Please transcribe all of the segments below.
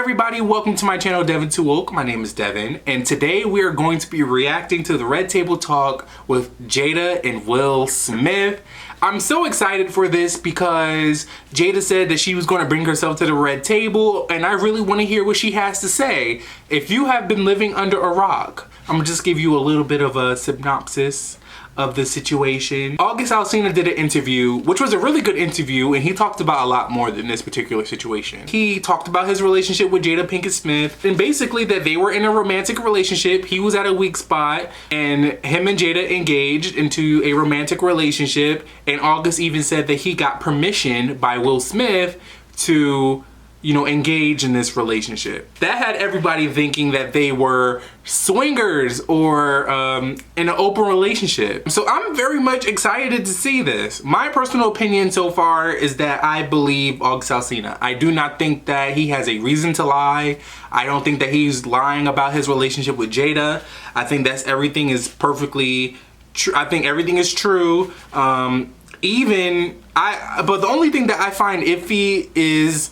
everybody, welcome to my channel, Devin Too Woke. My name is Devin, and today we are going to be reacting to the Red Table Talk with Jada and Will Smith. I'm so excited for this because Jada said that she was going to bring herself to the red table, and I really want to hear what she has to say. If you have been living under a rock, I'm gonna just give you a little bit of a synopsis of the situation. August Alsina did an interview, which was a really good interview, and he talked about a lot more than this particular situation. He talked about his relationship with Jada Pinkett Smith, and basically that they were in a romantic relationship. He was at a weak spot, and him and Jada engaged into a romantic relationship, and August even said that he got permission by Will Smith to engage in this relationship. That had everybody thinking that they were swingers or in an open relationship. So I'm very much excited to see this. My personal opinion so far is that I believe August Alsina. I do not think that he has a reason to lie. I don't think that he's lying about his relationship with Jada. I think everything is perfectly true. I think everything is true. But the only thing that I find iffy is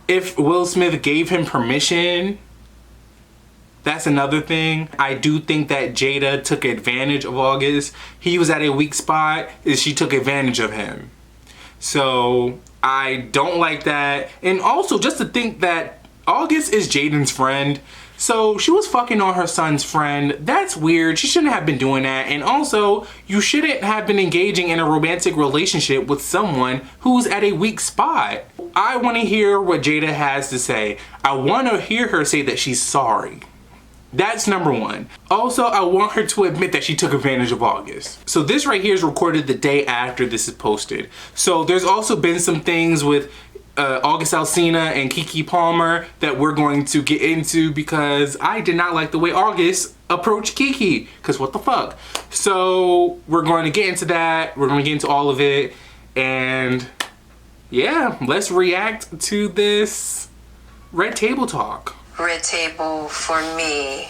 if Will Smith gave him permission. That's another thing. I do think that Jada took advantage of August. He was at a weak spot, and she took advantage of him. So I don't like that. And also just to think that August is Jaden's friend. So she was fucking on her son's friend. That's weird. She shouldn't have been doing that. And also, you shouldn't have been engaging in a romantic relationship with someone who's at a weak spot. I want to hear what Jada has to say. I want to hear her say that she's sorry. That's number one. Also, I want her to admit that she took advantage of August. So this right here is recorded the day after this is posted. So there's also been some things with August Alsina and Keke Palmer that we're going to get into because I did not like the way August approached Keke, because what the fuck. So we're going to get into that. We're going to get into all of it, and yeah, let's react to this Red Table Talk. Red Table for me,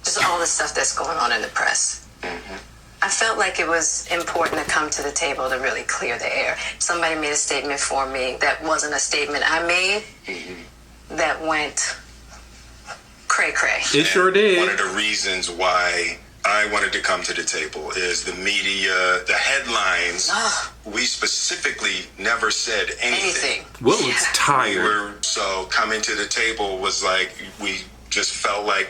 just all the stuff that's going on in the press. Mm-hmm. I felt like it was important to come to the table to really clear the air. Somebody made a statement for me that wasn't a statement I made, that went cray-cray. It sure did. One of the reasons why I wanted to come to the table is the media, the headlines. We specifically never said anything. Will was tired. So coming to the table was like, we just felt like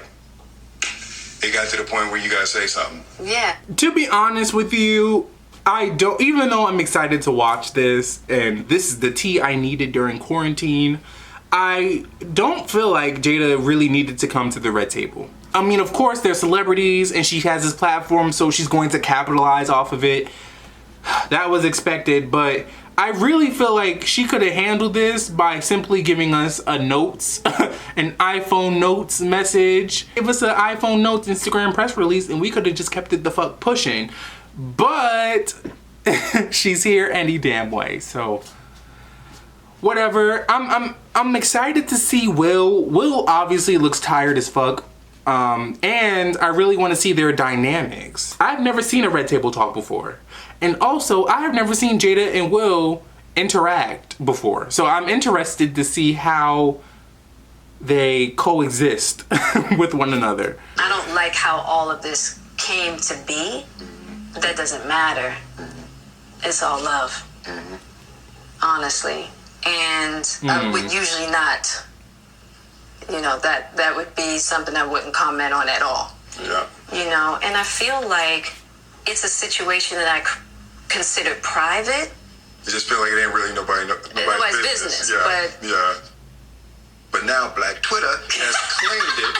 it got to the point where you gotta say something. Yeah. To be honest with you, even though I'm excited to watch this, and this is the tea I needed during quarantine, I don't feel like Jada really needed to come to the Red Table. I mean, of course, they're celebrities and she has this platform, so she's going to capitalize off of it. That was expected, but I really feel like she could have handled this by simply giving us a notes, an iPhone notes message. Give us an iPhone notes Instagram press release and we could have just kept it the fuck pushing. But she's here any damn way, so whatever. I'm excited to see Will. Will obviously looks tired as fuck. And I really want to see their dynamics. I've never seen a Red Table Talk before. And also, I have never seen Jada and Will interact before. So I'm interested to see how they coexist with one another. I don't like how all of this came to be. That doesn't matter. It's all love. Honestly. And I would usually not, that would be something I wouldn't comment on at all. Yeah. And I feel like it's a situation that I consider private. You just feel like it ain't really nobody's business. Yeah. But now Black Twitter has claimed it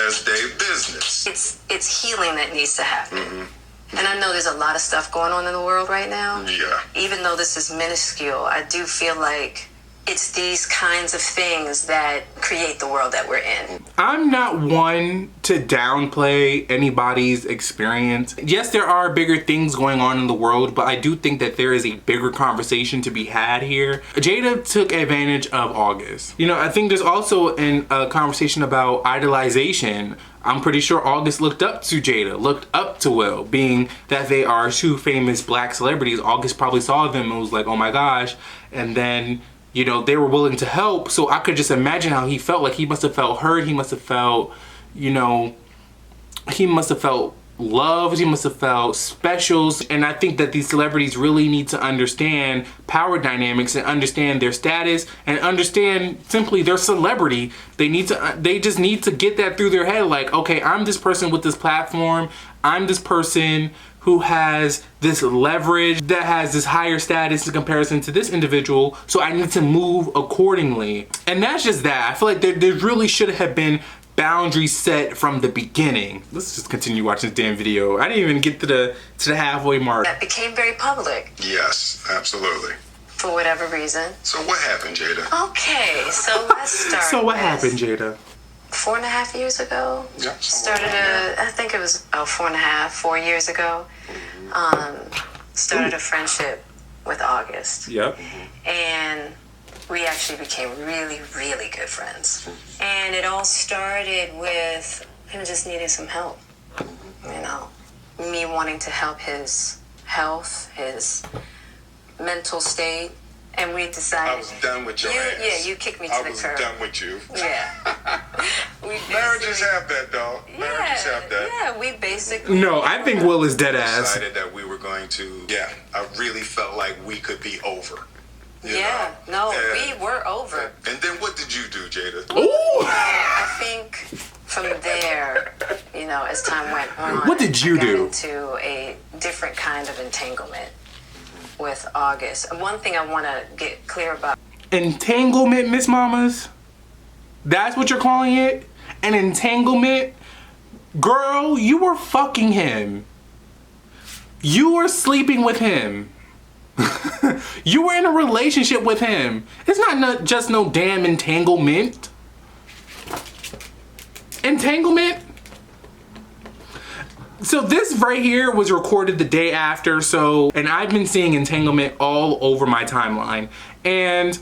as their business. It's healing that needs to happen. And I know there's a lot of stuff going on in the world right now. Yeah. Even though this is minuscule, I do feel like it's these kinds of things that create the world that we're in. I'm not one to downplay anybody's experience. Yes, there are bigger things going on in the world, but I do think that there is a bigger conversation to be had here. Jada took advantage of August. I think there's also a conversation about idolization. I'm pretty sure August looked up to Jada, looked up to Will, being that they are two famous black celebrities. August probably saw them and was like, oh my gosh. And then you know, they were willing to help. So I could just imagine how he felt. Like, he must have felt hurt. He must have felt, you know, he must have felt loved. He must have felt special. And I think that these celebrities really need to understand power dynamics and understand their status and understand simply their celebrity. They just need to get that through their head. Like, okay, I'm this person with this platform. I'm this person who has this leverage, that has this higher status in comparison to this individual, so I need to move accordingly. And that's just that. I feel like there really should have been boundaries set from the beginning. Let's just continue watching this damn video. I didn't even get to the halfway mark. That became very public. Yes, absolutely. For whatever reason. So what happened, Jada? Okay, so let's start. So what happened, Jada? 4.5 years ago. Yeah. I think it was 4 years ago. Started a friendship with August. Yep. And we actually became really, really good friends. And it all started with him just needing some help. You know, me wanting to help his health, his mental state. And we decided... I was done with your ass. Yeah, you kicked me to the curb. I was done with you. Yeah. Marriages have that, dog. Marriages have that. Yeah, we basically... No, I think Will is dead ass. Decided that we were going to... Yeah, I really felt like we could be over. You know? We were over. And then what did you do, Jada? Ooh! I think from there, you know, as time went on... What did you do? I got into a different kind of entanglement with August. And one thing I want to get clear about. Entanglement, Miss Mamas? That's what you're calling it? An entanglement? Girl, you were fucking him. You were sleeping with him. You were in a relationship with him. It's not just no damn entanglement. Entanglement? So this right here was recorded the day after, and I've been seeing entanglement all over my timeline. And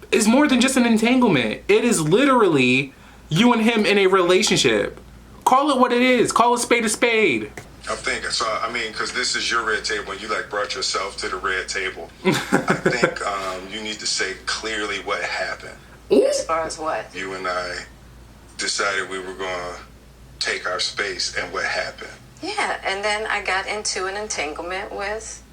it's more than just an entanglement. It is literally you and him in a relationship. Call it what it is. Call a spade a spade. I'm thinking, so I mean, because this is your red table and you like brought yourself to the red table. I think you need to say clearly what happened. As far as what? You and I decided we were going to take our space, and what happened? Yeah, and then I got into an entanglement with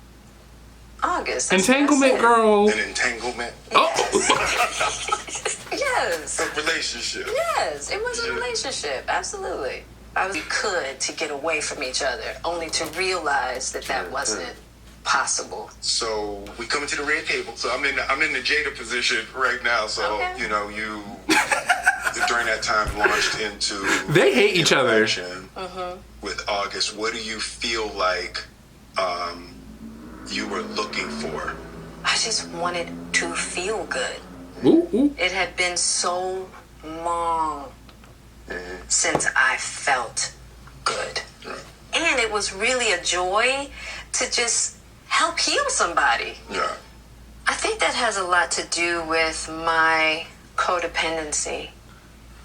August. Entanglement, girl. An entanglement? Yes. Yes. A relationship. Yes, it was a relationship, absolutely. I was could to get away from each other, only to realize that wasn't possible. So we come into the red table. So I'm in the Jada position right now. So okay. You know, you during that time launched into they hate each other with August. What do you feel like you were looking for? I just wanted to feel good. Ooh. It had been so long since I felt good. Right. And it was really a joy to just help heal somebody. Yeah. I think that has a lot to do with my codependency,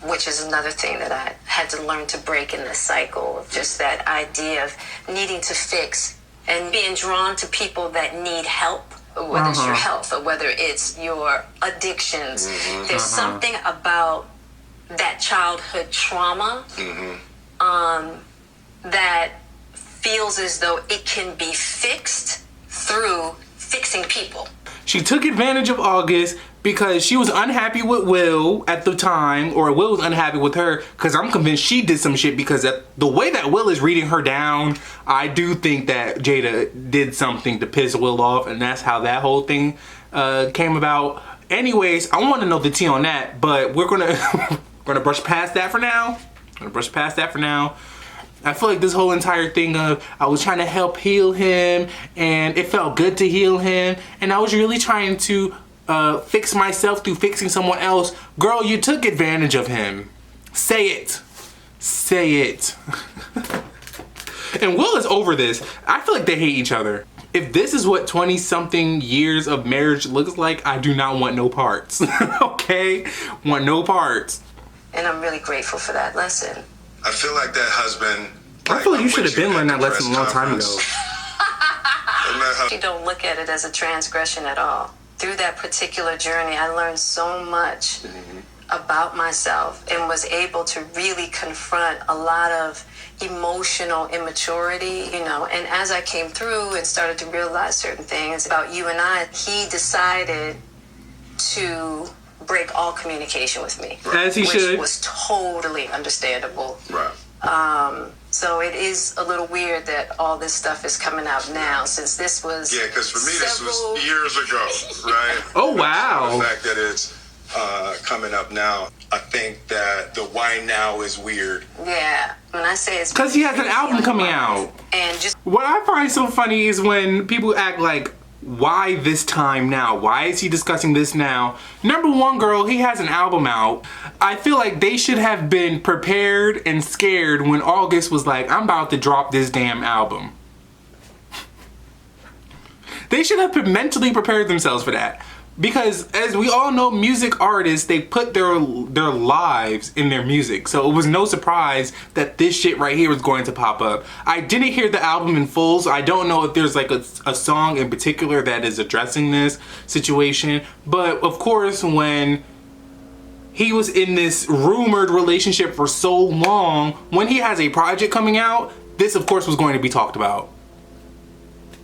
which is another thing that I had to learn to break in this cycle of just that idea of needing to fix and being drawn to people that need help, whether it's your health or whether it's your addictions. There's something about that childhood trauma that feels as though it can be fixed through fixing people. She took advantage of August because she was unhappy with Will at the time, or Will was unhappy with her, because I'm convinced she did some shit, because the way that Will is reading her down, I do think that Jada did something to piss Will off, and that's how that whole thing came about. Anyways, I want to know the tea on that, but we're gonna brush past that for now. I feel like this whole entire thing of I was trying to help heal him, and it felt good to heal him, and I was really trying to fix myself through fixing someone else. Girl, you took advantage of him. Say it. And Will is over this. I feel like they hate each other. If this is what 20-something years of marriage looks like, I do not want no parts. Okay? Want no parts. And I'm really grateful for that lesson. I feel like that husband... I feel like you should have been learning that lesson a long time ago. And You don't look at it as a transgression at all. Through that particular journey, I learned so much about myself and was able to really confront a lot of emotional immaturity, you know. And as I came through and started to realize certain things about you and I, he decided to break all communication with me. As he should. Which was totally understandable. Right. So it is a little weird that all this stuff is coming out now, since this was... Yeah, because for me, this was years ago, right? Oh, wow. The fact that it's coming up now, I think that the why now is weird. Yeah, when I say it's... Because he has an album coming out. And just... What I find so funny is when people act like, why this time now? Why is he discussing this now? Number one, girl, he has an album out. I feel like they should have been prepared and scared when August was like, I'm about to drop this damn album. They should have mentally prepared themselves for that. Because as we all know, music artists, they put their lives in their music. So it was no surprise that this shit right here was going to pop up. I didn't hear the album in full, so I don't know if there's like a song in particular that is addressing this situation. But of course, when he was in this rumored relationship for so long, when he has a project coming out, this of course was going to be talked about.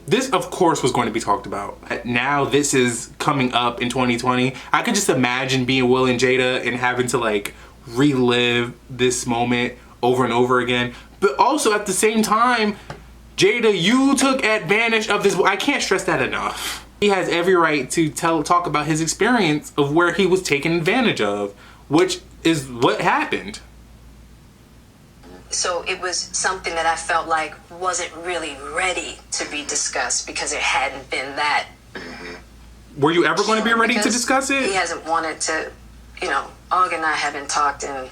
This, of course, was going to be talked about. Now this is coming up in 2020. I could just imagine being Will and Jada and having to like relive this moment over and over again. But also at the same time, Jada, you took advantage of this. I can't stress that enough. He has every right to talk about his experience of where he was taken advantage of, which is what happened. So it was something that I felt like wasn't really ready to be discussed because it hadn't been that. Were you ever going to be ready to discuss it? He hasn't wanted to, you know, Og and I haven't talked in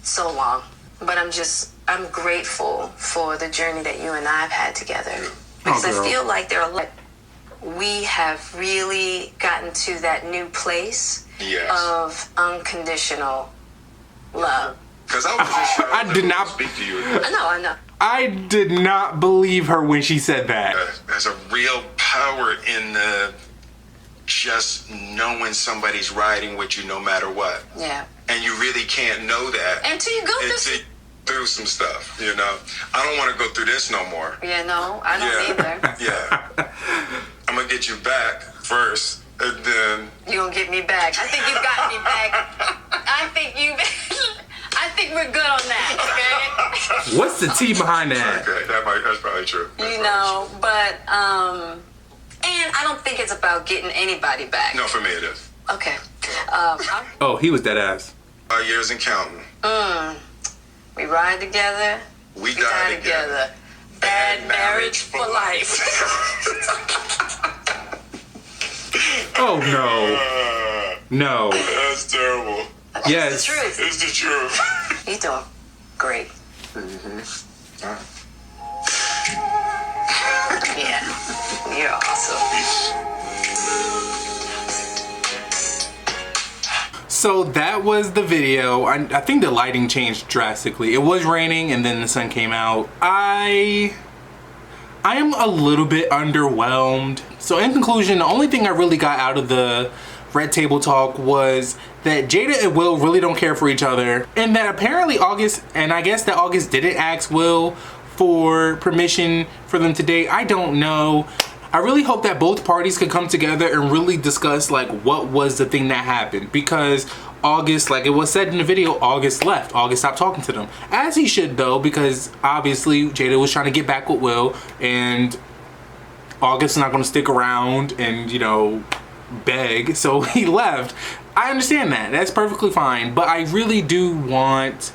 so long. But I'm grateful for the journey that you and I have had together. Because I feel like we have really gotten to that new place of unconditional love. Because I was just sure I did not speak to you. I know. I did not believe her when she said that. There's a real power in the just knowing somebody's riding with you no matter what. Yeah. And you really can't know that until you go through some stuff, you know. I don't want to go through this no more. Yeah, no, I don't either. Yeah. I'm going to get you back first, and then... You're going to get me back. I think you got me back. I think we're good on that, okay? What's the tea behind that? Okay, that's probably true. You know, but, and I don't think it's about getting anybody back. No, for me it is. Okay. Oh, he was dead ass. Years and counting. We ride together. We die together. Bad marriage for life. Oh, no. No. That's terrible. Yes. It's the truth. It's the truth. You doing great. Yeah. You're awesome. So that was the video. I think the lighting changed drastically. It was raining and then the sun came out. I am a little bit underwhelmed. So in conclusion, the only thing I really got out of the Red Table Talk was that Jada and Will really don't care for each other, and that apparently August, and I guess that August didn't ask Will for permission for them to date. I don't know. I really hope that both parties could come together and really discuss like what was the thing that happened, because August, like it was said in the video, August left. August stopped talking to them, as he should though, because obviously Jada was trying to get back with Will, and August is not going to stick around and, you know, beg, so he left. I understand that. That's perfectly fine, but I really do want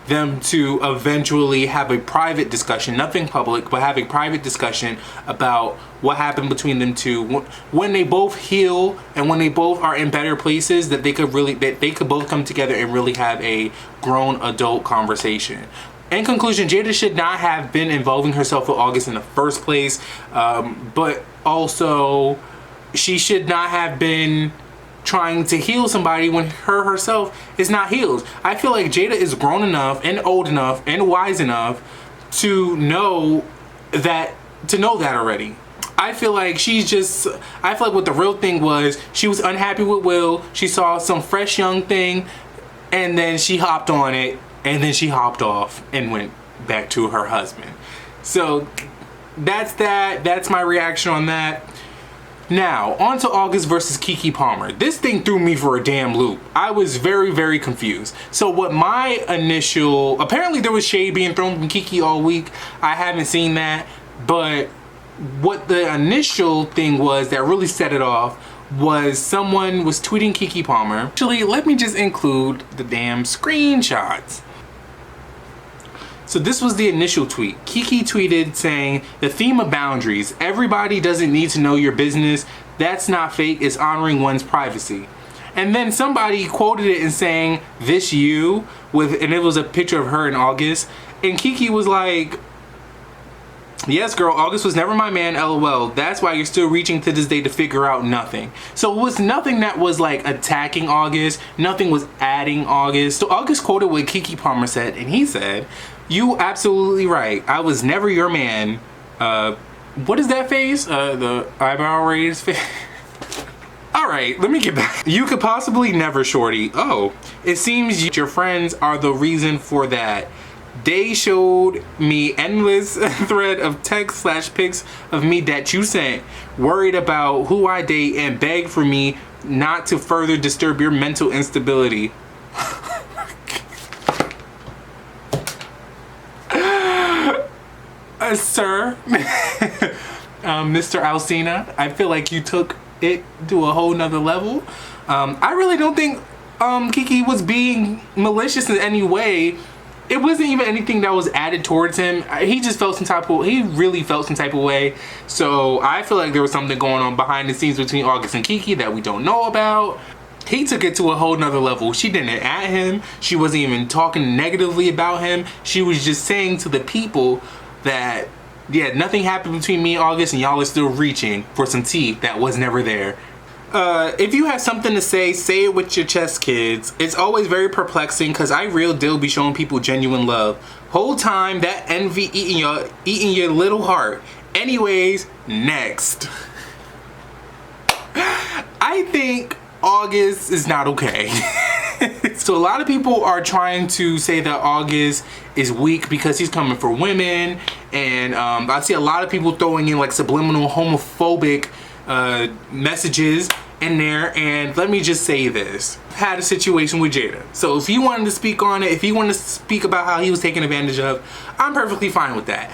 them to eventually have a private discussion, nothing public, but have a private discussion about what happened between them two when they both heal and when they both are in better places, that they could both come together and really have a grown adult conversation. In conclusion, Jada should not have been involving herself with August in the first place, but also she should not have been trying to heal somebody when herself is not healed. I feel like Jada is grown enough and old enough and wise enough to know that already. I feel like what the real thing was, she was unhappy with Will. She saw some fresh young thing, and then she hopped on it, and then she hopped off and went back to her husband. So that's that. That's my reaction on that. Now, on to August versus Keke Palmer. This thing threw me for a damn loop. I was very, very confused. So what my initial... Apparently there was shade being thrown from Keke all week. I haven't seen that. But what the initial thing was that really set it off was someone was tweeting Keke Palmer. Actually, let me just include the damn screenshots. So this was the initial tweet. Keke tweeted saying, the theme of boundaries. Everybody doesn't need to know your business. That's not fake, it's honoring one's privacy. And then somebody quoted it and saying, this you, and it was a picture of her in August. And Keke was like, yes girl, August was never my man, LOL. That's why you're still reaching to this day to figure out nothing. So it was nothing that was like attacking August. Nothing was adding August. So August quoted what Keke Palmer said, and he said, you absolutely right. I was never your man. What is that face? The eyebrow raised face. All right, let me get back. You could possibly never, shorty. Oh, it seems your friends are the reason for that. They showed me endless thread of text/pics of me that you sent, worried about who I date and begged for me not to further disturb your mental instability. Sir, Mr. Alsina, I feel like you took it to a whole nother level. I really don't think Keke was being malicious in any way. It wasn't even anything that was added towards him. He just felt he really felt some type of way. So I feel like there was something going on behind the scenes between August and Keke that we don't know about. He took it to a whole nother level. She didn't at him. She wasn't even talking negatively about him. She was just saying to the people that, yeah, nothing happened between me and August and y'all are still reaching for some tea that was never there. If you have something to say it with your chest, kids. It's always very perplexing because I real deal be showing people genuine love. Whole time that envy eating your little heart. Anyways, next. I think August is not okay. So a lot of people are trying to say that August is weak because he's coming for women, and I see a lot of people throwing in like subliminal homophobic messages in there. And let me just say this. I had a situation with Jada. So if you wanted to speak on it, if you wanted to speak about how he was taken advantage of, I'm perfectly fine with that.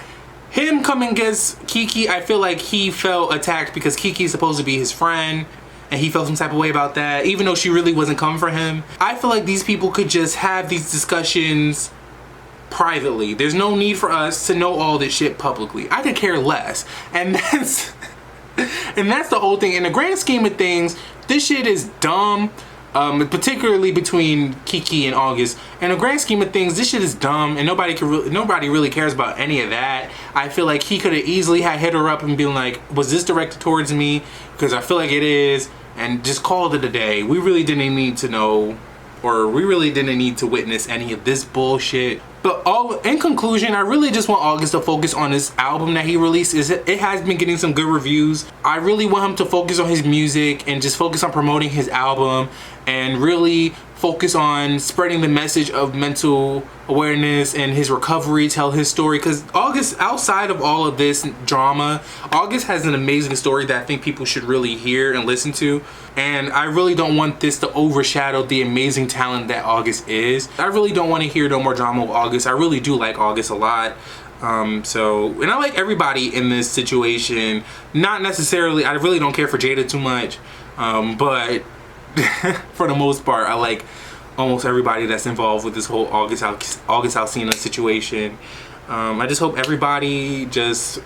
Him coming against Keke, I feel like he felt attacked because Keke's supposed to be his friend, and he felt some type of way about that, even though she really wasn't coming for him. I feel like these people could just have these discussions privately. There's no need for us to know all this shit publicly. I could care less. And that's the whole thing. In the grand scheme of things, this shit is dumb. Particularly between Keke and August. In the grand scheme of things, this shit is dumb, and nobody really cares about any of that. I feel like he could have easily hit her up and been like, was this directed towards me? Because I feel like it is, and just called it a day. We really didn't need to know, or we really didn't need to witness any of this bullshit. But in conclusion, I really just want August to focus on this album that he released. It has been getting some good reviews. I really want him to focus on his music and just focus on promoting his album and really focus on spreading the message of mental awareness and his recovery, tell his story. Because August, outside of all of this drama, August has an amazing story that I think people should really hear and listen to. And I really don't want this to overshadow the amazing talent that August is. I really don't want to hear no more drama with August. I really do like August a lot. And I like everybody in this situation. Not necessarily, I really don't care for Jada too much. But for the most part, I like almost everybody that's involved with this whole August Alsina situation. I just hope everybody just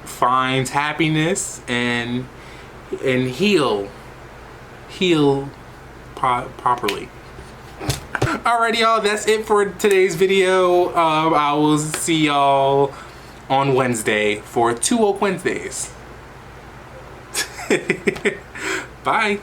finds happiness and heal properly. Alrighty, y'all, that's it for today's video. I will see y'all on Wednesday for 2 Woke Wednesdays. Bye.